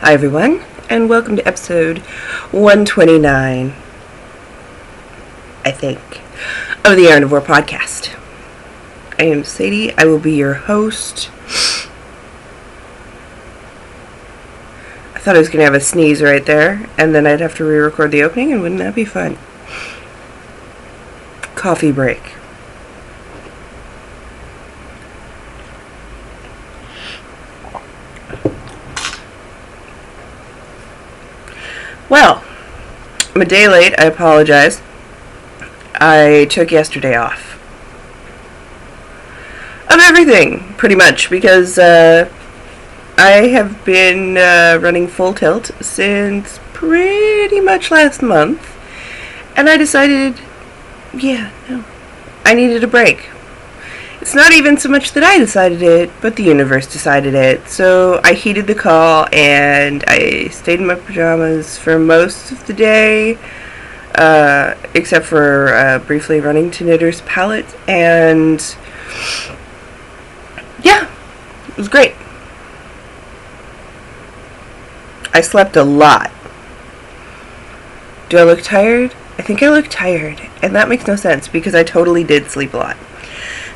Hi everyone, and welcome to episode 129, I think, of the Carnivore Podcast. I am Sadie. I will be your host. I thought I was going to have a sneeze right there, and then I'd have to re-record the opening, and wouldn't that be fun? Coffee break. Well, I'm a day late. I apologize. I took yesterday off. Of everything, pretty much, because I have been running full tilt since pretty much last month. And I decided, I needed a break. It's not even so much that I decided it, but the universe decided it. So I heeded the call, and I stayed in my pajamas for most of the day, except for briefly running to Knitter's Palette, and yeah, it was great. I slept a lot. Do I look tired? I think I look tired, and that makes no sense because I totally did sleep a lot.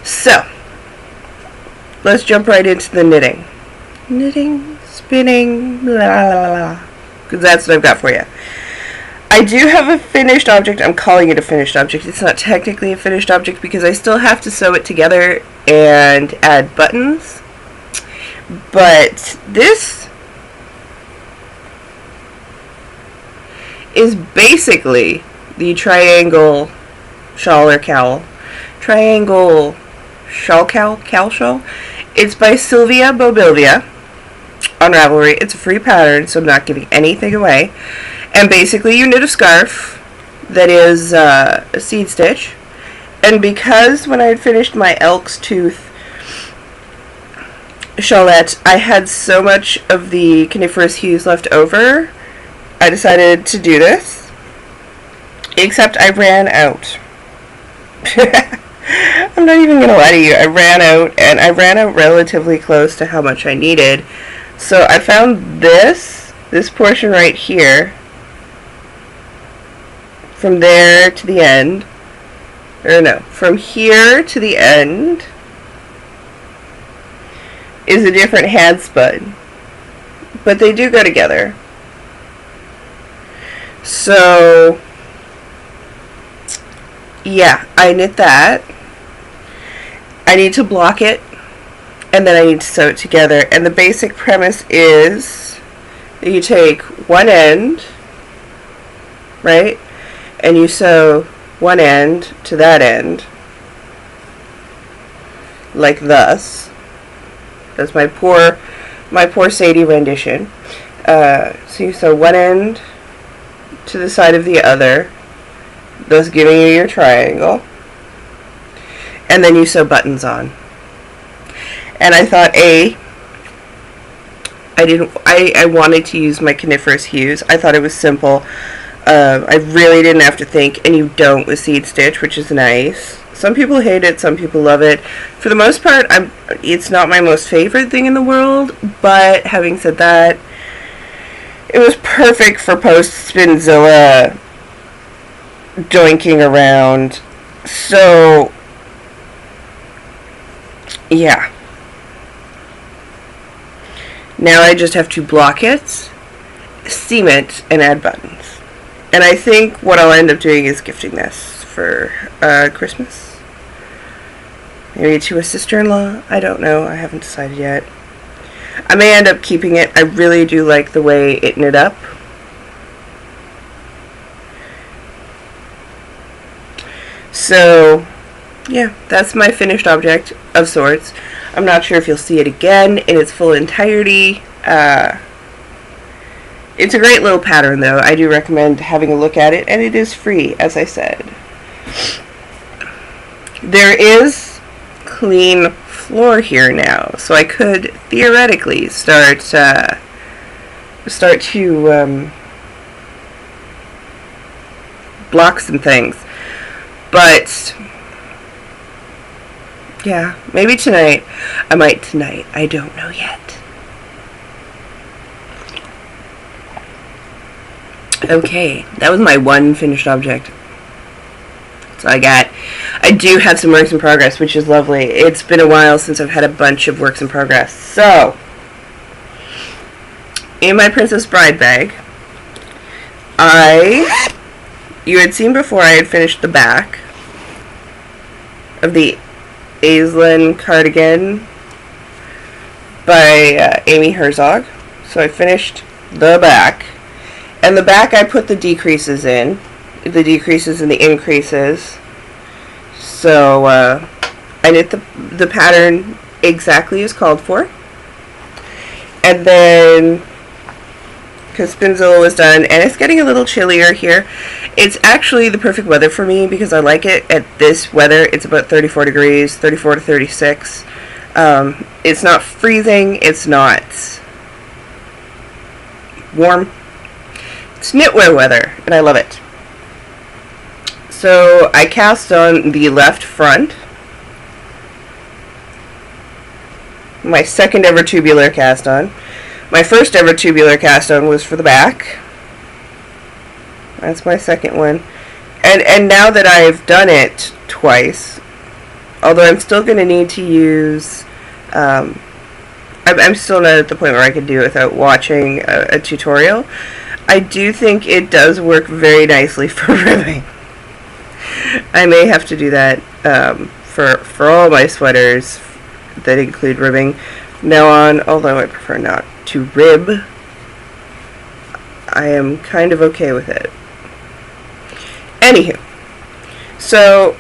So, let's jump right into the knitting. Knitting, spinning, blah, blah, blah. Because that's what I've got for you. I do have a finished object. I'm calling it a finished object. It's not technically a finished object because I still have to sew it together and add buttons. But this is basically the triangle shawl or cowl. Triangle cowl shawl. It's by Sylvia Bobilvia on Ravelry. It's a free pattern, so I'm not giving anything away. And basically, you knit a scarf that is a seed stitch. And because when I had finished my elk's tooth shawlette, I had so much of the coniferous hues left over, I decided to do this. Except I ran out. I'm not even going to lie to you. I ran out, and I ran out relatively close to how much I needed. So I found this portion right here, from there to the end, or no, from here to the end is a different hand spun, but they do go together. So yeah, I knit that. I need to block it, and then I need to sew it together. And the basic premise is that you take one end, right, and you sew one end to that end, like thus. That's my poor Sadie rendition. So you sew one end to the side of the other, thus giving you your triangle. And then you sew buttons on. And I thought, I wanted to use my coniferous hues. I thought it was simple. I really didn't have to think, and you don't with seed stitch, which is nice. Some people hate it, some people love it. For the most part, it's not my most favorite thing in the world, but having said that, it was perfect for post-Spinzilla doinking around. So yeah. Now I just have to block it, seam it, and add buttons. And I think what I'll end up doing is gifting this for Christmas. Maybe to a sister-in-law. I don't know. I haven't decided yet. I may end up keeping it. I really do like the way it knit up. So yeah, that's my finished object of sorts. I'm not sure if you'll see it again in its full entirety. It's a great little pattern, though. I do recommend having a look at it, and it is free, as I said. There is clean floor here now, so I could theoretically start to block some things. But yeah, maybe tonight. I might tonight. I don't know yet. Okay, that was my one finished object. So I do have some works in progress, which is lovely. It's been a while since I've had a bunch of works in progress. So, in my Princess Bride bag, you had seen before I had finished the back of the Aislinn cardigan by Amy Herzog. So I finished the back. And the back I put the decreases in. The decreases and the increases. So I knit the pattern exactly as called for. And then, because Spinzilla was done, and it's getting a little chillier here. It's actually the perfect weather for me because I like it at this weather. It's about 34 degrees, 34 to 36. It's not freezing. It's not warm. It's knitwear weather, and I love it. So I cast on the left front. My second ever tubular cast on. My first ever tubular cast on was for the back. That's my second one. And now that I've done it twice, although I'm still going to need to use... I'm still not at the point where I can do it without watching a tutorial. I do think it does work very nicely for ribbing. I may have to do that for all my sweaters that include ribbing from now on, although I prefer not to rib. I am kind of okay with it. Anywho, so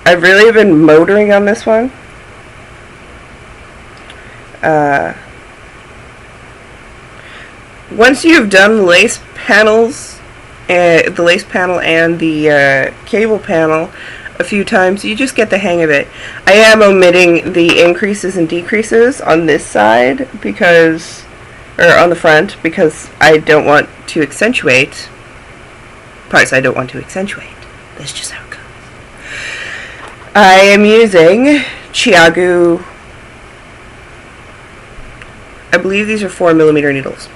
I've really been motoring on this one. Once you've done the lace panels, the lace panel and the cable panel a few times, you just get the hang of it. I am omitting the increases and decreases on this side because, or on the front, because I don't want to accentuate parts I don't want to accentuate. That's just how it goes. I am using Chiagu. I believe these are 4mm needles.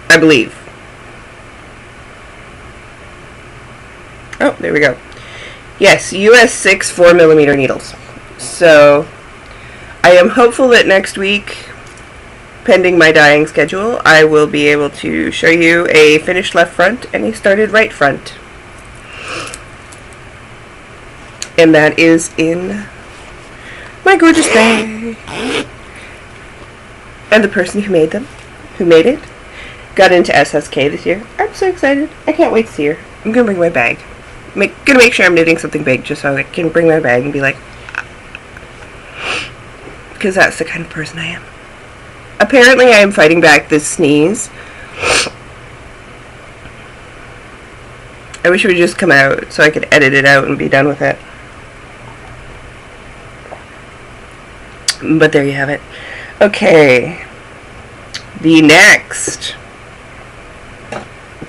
I believe. Oh, there we go. Yes, US 6 4mm needles. So, I am hopeful that next week, pending my dyeing schedule, I will be able to show you a finished left front and a started right front. And that is in my gorgeous bag. And the person who made it, got into SSK this year. I'm so excited. I can't wait to see her. I'm gonna bring my bag. Gonna make sure I'm knitting something big just so I can bring my bag and be like, because that's the kind of person I am. Apparently I am fighting back this sneeze. I wish it would just come out so I could edit it out and be done with it. But there you have it. Okay. The next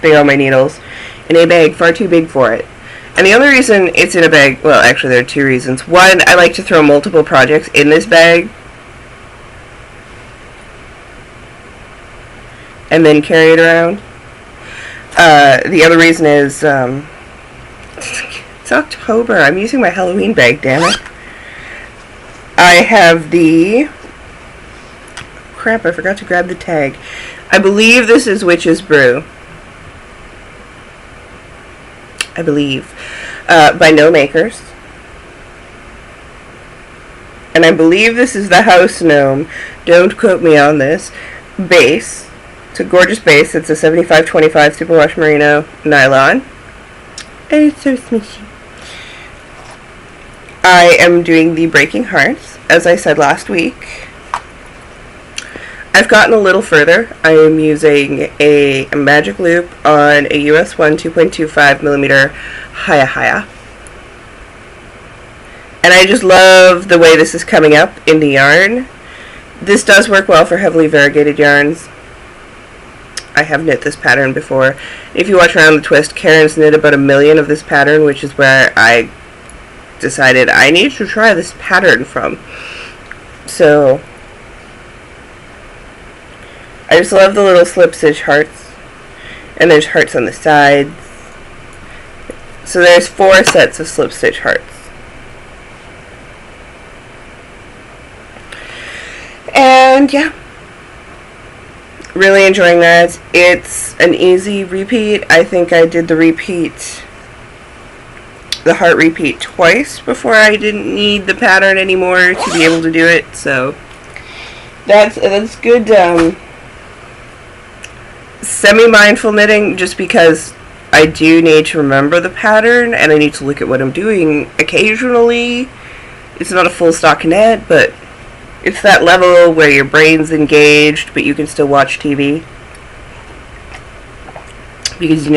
thing on my needles, in a bag far too big for it. And the only reason it's in a bag, well, actually there are two reasons. One, I like to throw multiple projects in this bag and then carry it around. The other reason is it's October. I'm using my Halloween bag, damn it. I have the... Crap, I forgot to grab the tag. I believe this is Witch's Brew. I believe. By No Makers. And I believe this is the House Gnome. Don't quote me on this. Base. It's a gorgeous base. It's a 75-25 superwash merino nylon. And it's so smushy. I am doing the Breaking Hearts, as I said last week. I've gotten a little further. I am using a magic loop on a US 1 2.25mm Haya. And I just love the way this is coming up in the yarn. This does work well for heavily variegated yarns. I have knit this pattern before. If you watch Around the Twist, Karen's knit about 1 million of this pattern, which is where I decided I need to try this pattern from. So I just love the little slip stitch hearts. And there's hearts on the sides. So there's 4 sets of slip stitch hearts. And yeah, really enjoying that. It's an easy repeat. I think I did the heart repeat twice before I didn't need the pattern anymore to be able to do it. So that's good semi-mindful knitting, just because I do need to remember the pattern and I need to look at what I'm doing occasionally. It's not a full stock knit, but it's that level where your brain's engaged, but you can still watch TV. Because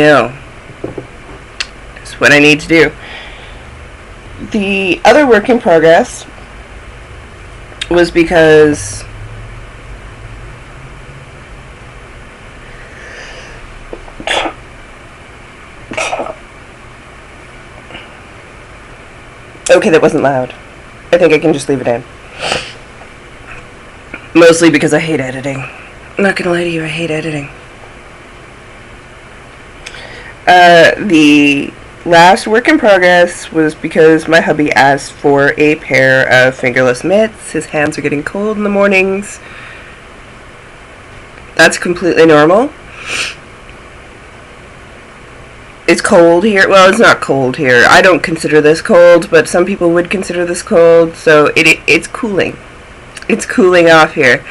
it's what I need to do. The other work in progress was because okay, that wasn't loud. I think I can just leave it in. Mostly because I hate editing. I'm not gonna lie to you, I hate editing. The last work in progress was because my hubby asked for a pair of fingerless mitts. His hands are getting cold in the mornings. That's completely normal. It's cold here. Well, it's not cold here. I don't consider this cold, but some people would consider this cold, so it's cooling. It's cooling off here,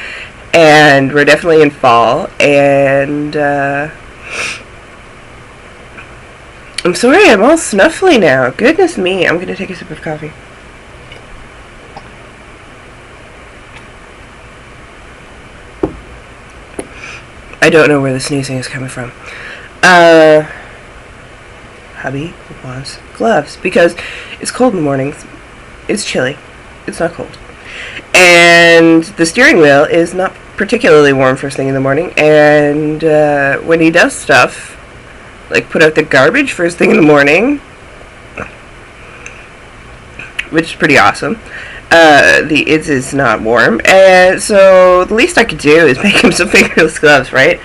and we're definitely in fall, and I'm sorry, I'm all snuffly now. Goodness me, I'm going to take a sip of coffee. I don't know where the sneezing is coming from. Hubby wants gloves, because it's cold in the mornings. It's chilly. It's not cold. And the steering wheel is not particularly warm first thing in the morning, and when he does stuff, like put out the garbage first thing in the morning, which is pretty awesome, it is not warm, and so the least I could do is make him some fingerless gloves, right?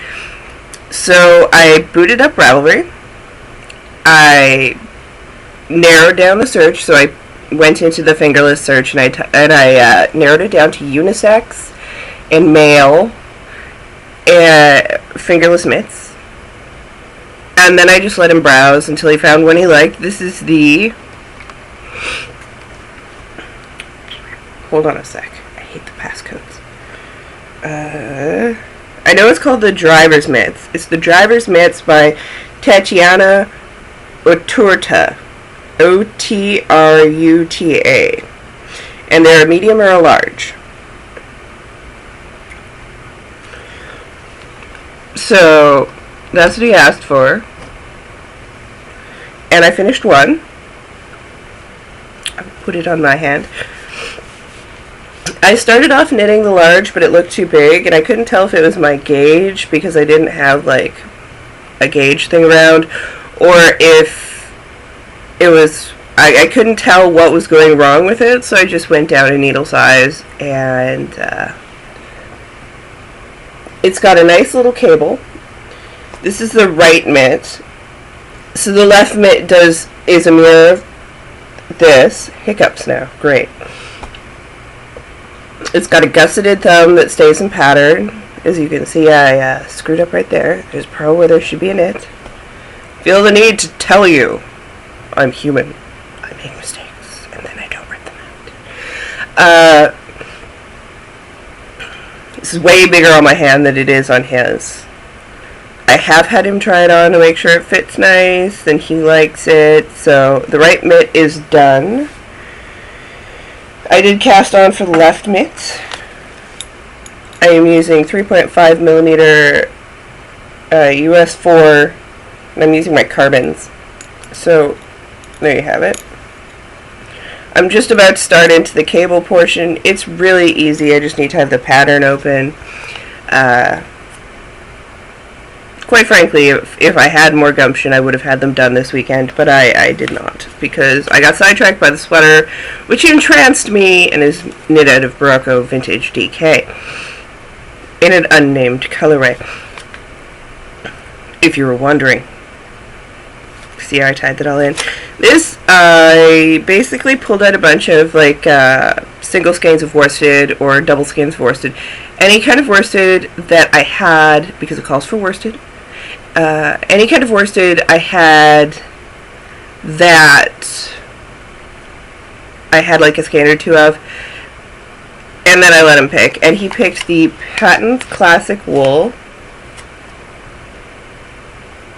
So I booted up Ravelry. I narrowed down the search, so I went into the fingerless search, and I narrowed it down to unisex and male fingerless mitts, and then I just let him browse until he found one he liked. This is the, hold on a sec, I hate the passcodes. I know it's called the driver's mitts. It's the driver's mitts by Tatiana Oturta, Otruta, and they're a medium or a large. So that's what he asked for, and I finished one. I put it on my hand. I started off knitting the large, but it looked too big, and I couldn't tell if it was my gauge because I didn't have like a gauge thing around, or if it was, I couldn't tell what was going wrong with it, so I just went down a needle size, and it's got a nice little cable. This is the right mitt. So the left mitt is a mirror of this. Hiccups now. Great. It's got a gusseted thumb that stays in pattern. As you can see, I screwed up right there. There's pro where there should be a knit. Feel the need to tell you I'm human. I make mistakes, and then I don't rip them out. This is way bigger on my hand than it is on his. I have had him try it on to make sure it fits nice, and he likes it. So the right mitt is done. I did cast on for the left mitt. I am using 3.5 millimeter US 4, and I'm using my carbons. So there you have it. I'm just about to start into the cable portion. It's really easy. I just need to have the pattern open. Quite frankly, if I had more gumption, I would have had them done this weekend, but I did not, because I got sidetracked by the sweater, which entranced me and is knit out of Barocco Vintage DK. in an unnamed colorway. If you were wondering. See how I tied that all in? This, I basically pulled out a bunch of like single skeins of worsted or double skeins of worsted. Any kind of worsted that I had, because it calls for worsted. Any kind of worsted I had that I had like a skein or two of, and then I let him pick. And he picked the Patent Classic Wool.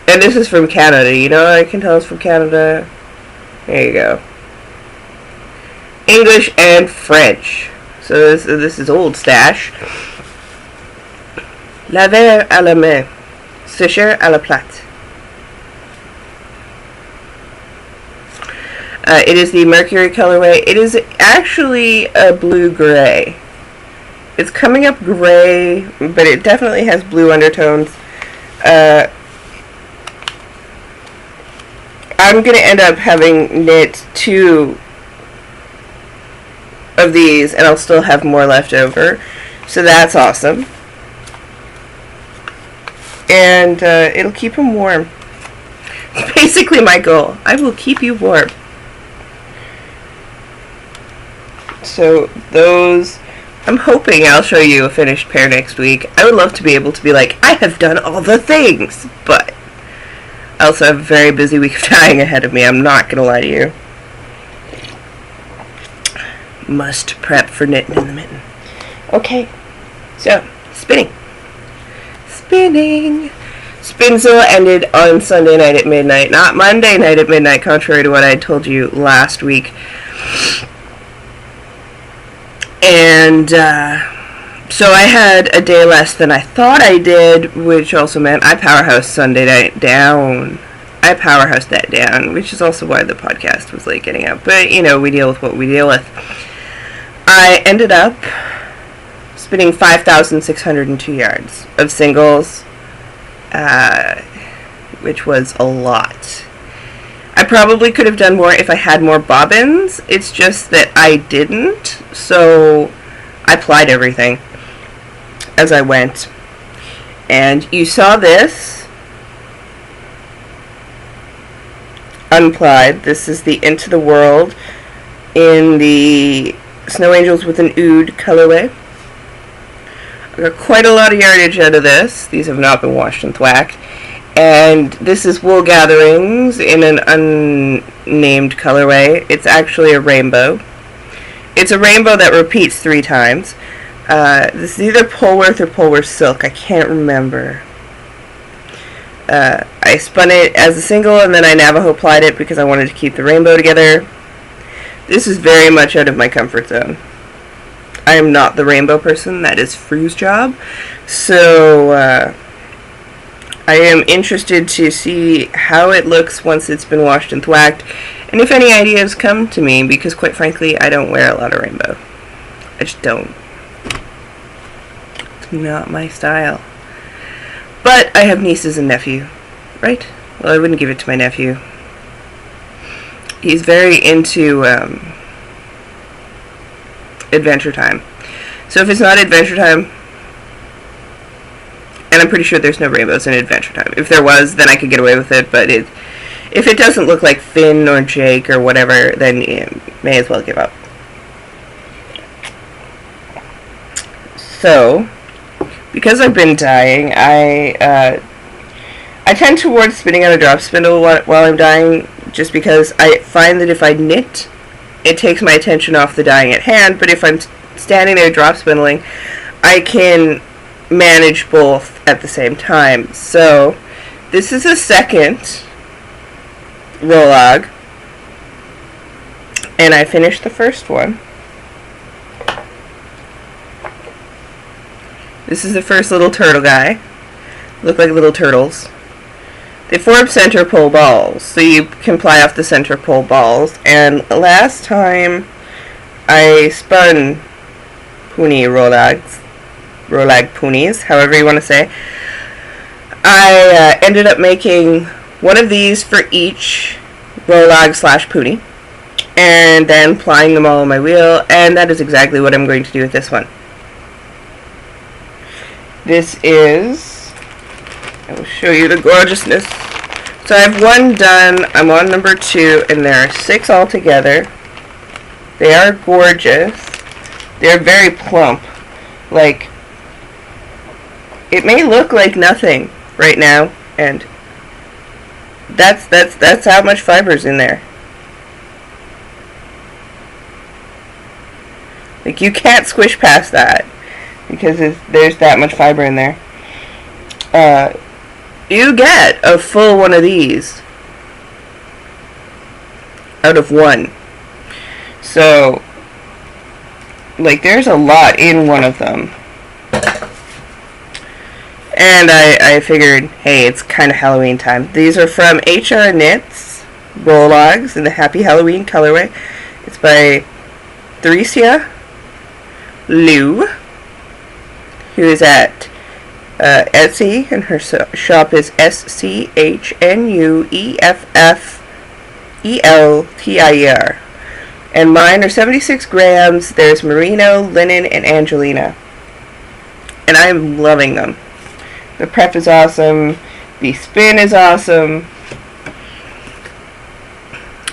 And this is from Canada. You know, I can tell it's from Canada. There you go. English and French. So this is old stash. Laver à la main. Sécher à la plate. It is the Mercury colorway. It is actually a blue-gray. It's coming up gray, but it definitely has blue undertones. I'm going to end up having knit 2 of these, and I'll still have more left over. So that's awesome. And it'll keep them warm. It's basically my goal. I will keep you warm. So those, I'm hoping I'll show you a finished pair next week. I would love to be able to be like, I have done all the things, but I also have a very busy week of dyeing ahead of me. I'm not going to lie to you. Must prep for knitting in the mitten. Okay, so spinning. Spinzel ended on Sunday night at midnight, not Monday night at midnight, contrary to what I told you last week. And so I had a day less than I thought I did, which also meant I powerhoused Sunday night down. I powerhoused that down, which is also why the podcast was late getting out. But, you know, we deal with what we deal with. I ended up spinning 5,602 yards of singles, which was a lot. I probably could have done more if I had more bobbins. It's just that I didn't, so I plied everything as I went. And you saw this unplied. This is the Into the World in the Snow Angels with an Oud colorway. I got quite a lot of yardage out of this. These have not been washed and thwacked. And this is Wool Gatherings in an unnamed colorway. It's actually a rainbow. It's a rainbow that repeats 3 times. This is either Polworth or Polworth Silk. I can't remember. I spun it as a single and then I Navajo plied it because I wanted to keep the rainbow together. This is very much out of my comfort zone. I am not the rainbow person. That is Fru's job. So, I am interested to see how it looks once it's been washed and thwacked, and if any ideas come to me, because quite frankly, I don't wear a lot of rainbow. I just don't. It's not my style. But I have nieces and nephew, right? Well, I wouldn't give it to my nephew. He's very into Adventure Time. So if it's not Adventure Time, and I'm pretty sure there's no rainbows in Adventure Time. If there was, then I could get away with it, but if it doesn't look like Finn or Jake or whatever, then you may as well give up. So, because I've been dyeing, I tend towards spinning on a drop spindle while I'm dyeing, just because I find that if I knit, it takes my attention off the dyeing at hand, but if I'm standing there drop spindling, I can manage both at the same time. So this is a second roll-log, and I finished the first one. This is the first little turtle guy. Look like little turtles. They form center pole balls, so you can ply off the center pole balls. And last time I spun pony rolag ponies, however you want to say, I ended up making one of these for each rolag / pony, and then plying them all on my wheel, and that is exactly what I'm going to do with this one. This is, I will show you the gorgeousness. So I have one done, I'm on number 2, and there are 6 altogether. They are gorgeous. They're very plump. Like, it may look like nothing right now, and that's how much fiber's in there. Like, you can't squish past that because there's that much fiber in there. You get a full one of these out of one. So, like, there's a lot in one of them. And I figured, hey, it's kind of Halloween time. These are from HR Knits, Rologs in the Happy Halloween colorway. It's by Theresia Liu, who is at Etsy, and her shop is SCHNUEFFELTIER. And mine are 76 grams. There's merino, linen, and Angelina. And I'm loving them. The prep is awesome. The spin is awesome.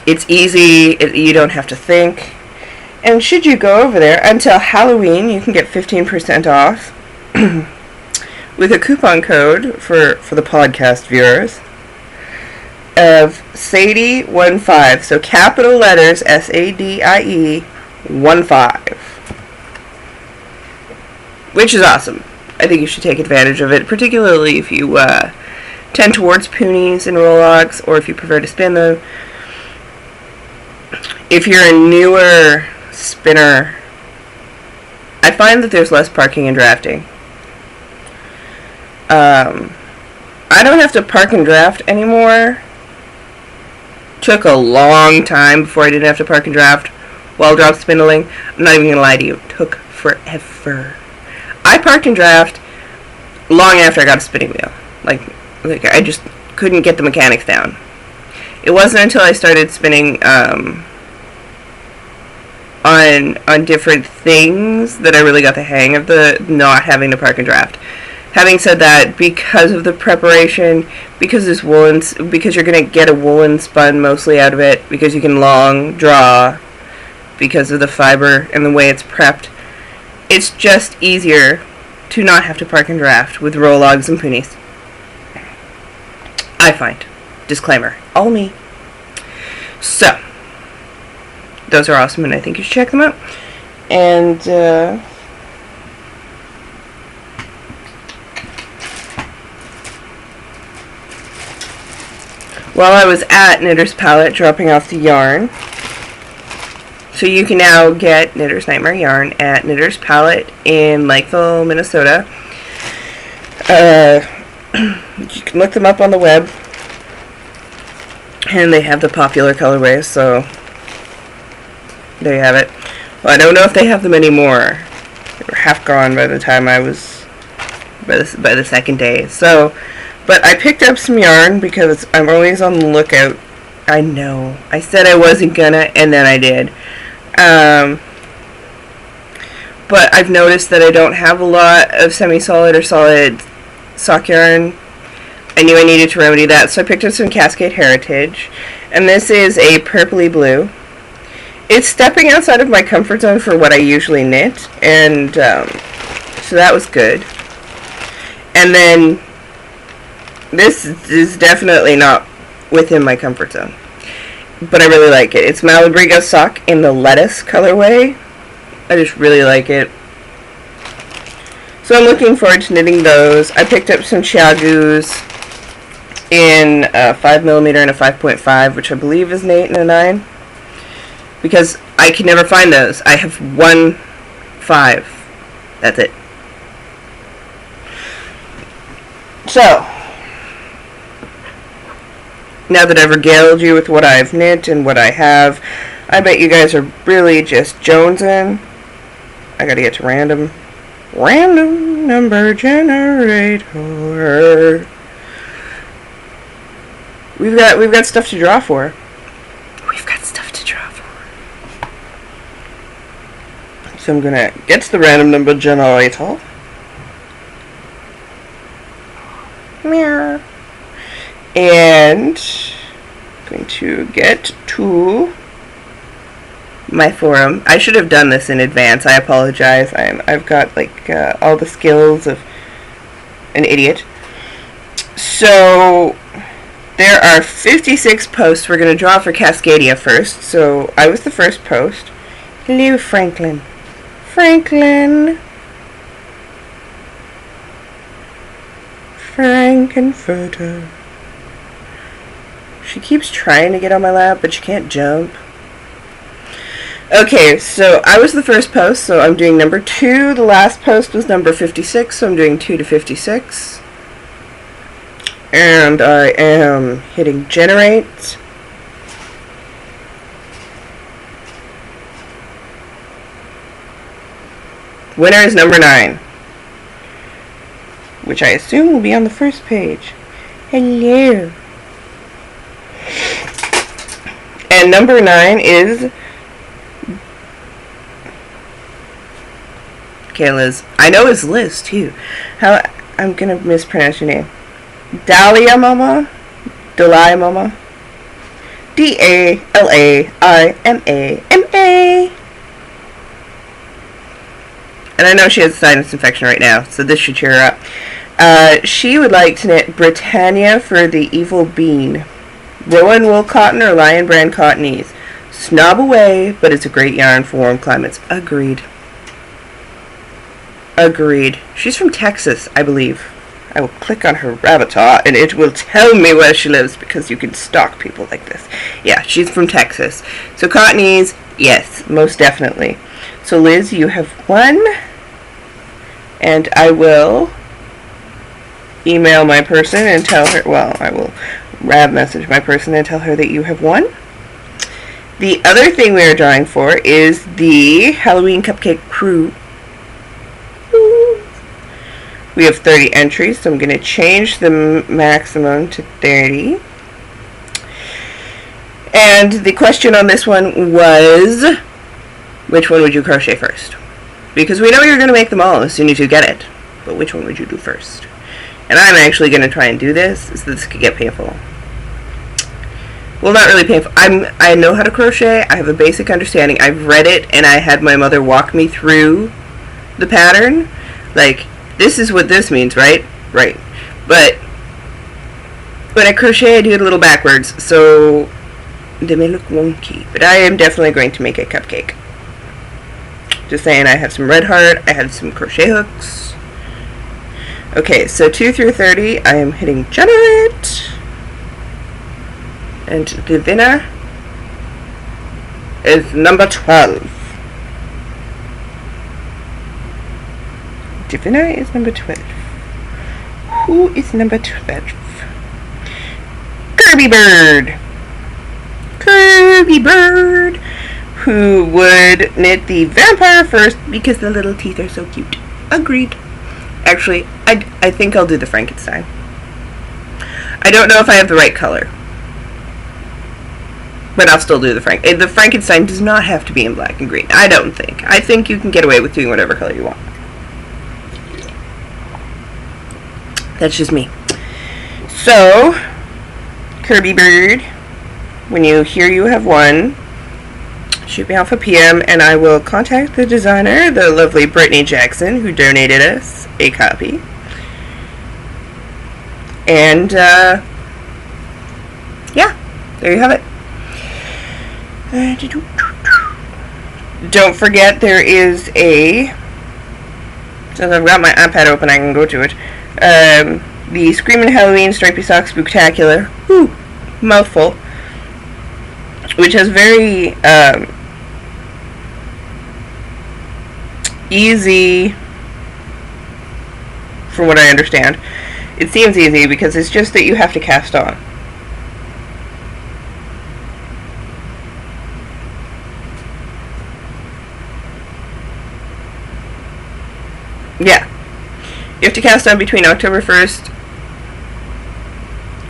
It's easy. You don't have to think. And should you go over there until Halloween, you can get 15% off with a coupon code for the podcast viewers of Sadie15. So capital letters SADIE 15. Which is awesome. I think you should take advantage of it, particularly if you tend towards poonies and Rologs, or if you prefer to spin them. If you're a newer spinner, I find that there's less parking and drafting. I don't have to park and draft anymore. Took a long time before I didn't have to park and draft while drop spindling. I'm not even gonna lie to you, it took forever. I parked and draft long after I got a spinning wheel. Like I just couldn't get the mechanics down. It wasn't until I started spinning on different things that I really got the hang of the not having to park and draft. Having said that, because of the preparation, because this woolen, because you're going to get a woolen spun mostly out of it, because you can long draw, because of the fiber and the way it's prepped, it's just easier to not have to park and draft with Rologs and poonies. I find. Disclaimer. All me. So, those are awesome, and I think you should check them out. And, while I was at Knitter's Palette dropping off the yarn, so you can now get Knitter's Nightmare yarn at Knitter's Palette in Lakeville, Minnesota. You can look them up on the web, and they have the popular colorways, so there you have it. Well, I don't know if they have them anymore. They were half gone by the time I was, by the second day. So, but I picked up some yarn because I'm always on the lookout. I know. I said I wasn't gonna, and then I did. But I've noticed that I don't have a lot of semi-solid or solid sock yarn. I knew I needed to remedy that, so I picked up some Cascade Heritage. And this is a purpley blue. It's stepping outside of my comfort zone for what I usually knit, and so that was good. And then this is definitely not within my comfort zone, but I really like it. It's Malabrigo sock in the lettuce colorway. I just really like it. So I'm looking forward to knitting those. I picked up some Chiagus in a 5mm and a 5.5, which I believe is an 8 and a 9. Because I can never find those. I have 1 5. That's it. So, now that I've regaled you with what I've knit and what I have, I bet you guys are really just jonesing. I gotta get to random number generator. We've got stuff to draw for. So I'm gonna get to the random number generator. And I'm going to get to my forum. I should have done this in advance. I apologize. I've got like all the skills of an idiot. So there are 56 posts. We're going to draw for Cascadia first. So I was the first post. Hello, Franklin. Franklin. Frankenfurter. She keeps trying to get on my lap, but she can't jump. Okay, so I was the first post, so I'm doing number 2. The last post was number 56, so I'm doing 2 to 56. And I am hitting generate. Winner is number 9, which I assume will be on the first page. Hello. And number 9 is... Okay, Liz. I know it's Liz, too. I'm gonna mispronounce your name. Dahlia Mama? Dahlia Mama? D-A-L-A-I-M-A-M-A. And I know she has a sinus infection right now, so this should cheer her up. She would like to knit Britannia for the Evil Bean. Rowan wool cotton or Lion brand cottonese. Snob away, but it's a great yarn for warm climates. Agreed. Agreed. She's from Texas, I believe. I will click on her avatar and it will tell me where she lives because you can stalk people like this. Yeah, she's from Texas. So cottonese, yes, most definitely. So Liz, you have won. And I will email my person and tell her, well, I will rab message my person and tell her that you have won. The other thing we are drawing for is the Halloween Cupcake Crew. We have 30 entries, so I'm going to change the maximum to 30. And the question on this one was, which one would you crochet first? Because we know you're going to make them all as soon as you get it. But which one would you do first? And I'm actually going to try and do this, so this could get painful. Well, not really painful. I know how to crochet. I have a basic understanding. I've read it, and I had my mother walk me through the pattern. Like, this is what this means, right? Right. But when I crochet, I do it a little backwards, so they may look wonky. But I am definitely going to make a cupcake. Just saying, I have some red heart, I have some crochet hooks. Okay, so 2 through 30, I am hitting generate. And the winner is number 12. The winner is number 12. Who is number 12? Kirby Bird! Kirby Bird! Who would knit the vampire first because the little teeth are so cute. Agreed. Actually, I think I'll do the Frankenstein. I don't know if I have the right color. But I'll still do the The Frankenstein does not have to be in black and green. I don't think. I think you can get away with doing whatever color you want. That's just me. So, Kirby Bird, when you hear you have won, shoot me off a PM and I will contact the designer, the lovely Brittany Jackson, who donated us a copy. And, yeah, there you have it. Don't forget there is a, since I've got my iPad open, I can go to it. The Screamin' Halloween Stripey Sock Spooktacular, mouthful, which has very easy, from what I understand. It seems easy because it's just that you have to cast on. Yeah. You have to cast on between October 1st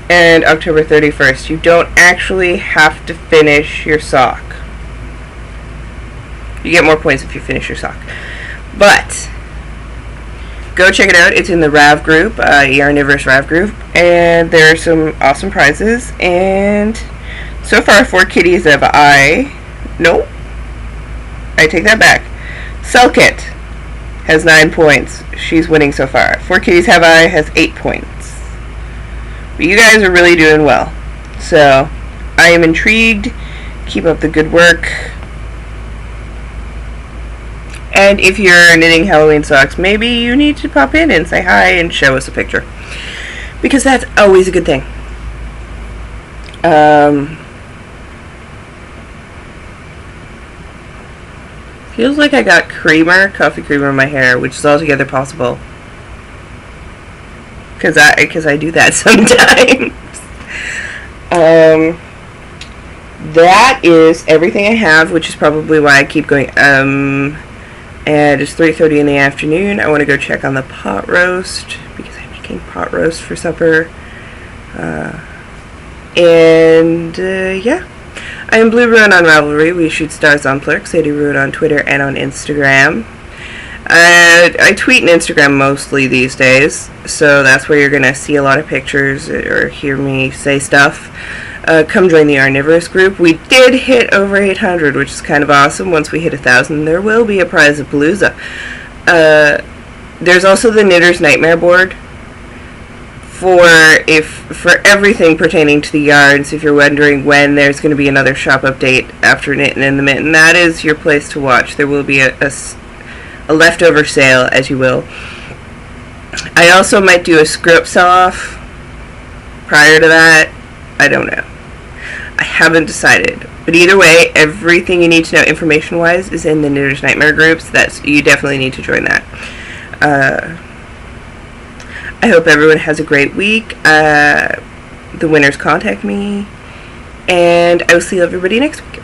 and October 31st. You don't actually have to finish your sock. You get more points if you finish your sock. But go check it out. It's in the RAV group, Yarniverse RAV group, and there are some awesome prizes. And so far, 4 kitties have no, I take that back. Selkit has 9 points. She's winning so far. 4 kitties have has 8 points. But you guys are really doing well. So I am intrigued. Keep up the good work. And if you're knitting Halloween socks, maybe you need to pop in and say hi and show us a picture. Because that's always a good thing. Feels like I got coffee creamer in my hair, which is altogether possible. Because I do that sometimes. That is everything I have, which is probably why I keep going, and it's 3:30 in the afternoon. I want to go check on the pot roast, because I'm making pot roast for supper. Yeah. I am Blue Ruin on Ravelry. We shoot stars on Plurk. Sadie Ruin on Twitter and on Instagram. I tweet and Instagram mostly these days, so that's where you're going to see a lot of pictures or hear me say stuff. Come join the Arnivorous group. We did hit over 800, which is kind of awesome. Once we hit 1,000, there will be a prize of Palooza. There's also the Knitter's Nightmare board for everything pertaining to the yarns. If you're wondering when there's going to be another shop update after Knittin' in the Mitten, that is your place to watch. There will be a leftover sale, as you will. I also might do a screw-up sell-off prior to that. I don't know. I haven't decided. But either way, everything you need to know information-wise is in the Knitter's Nightmare groups. You definitely need to join that. I hope everyone has a great week. The winners contact me. And I will see everybody next week.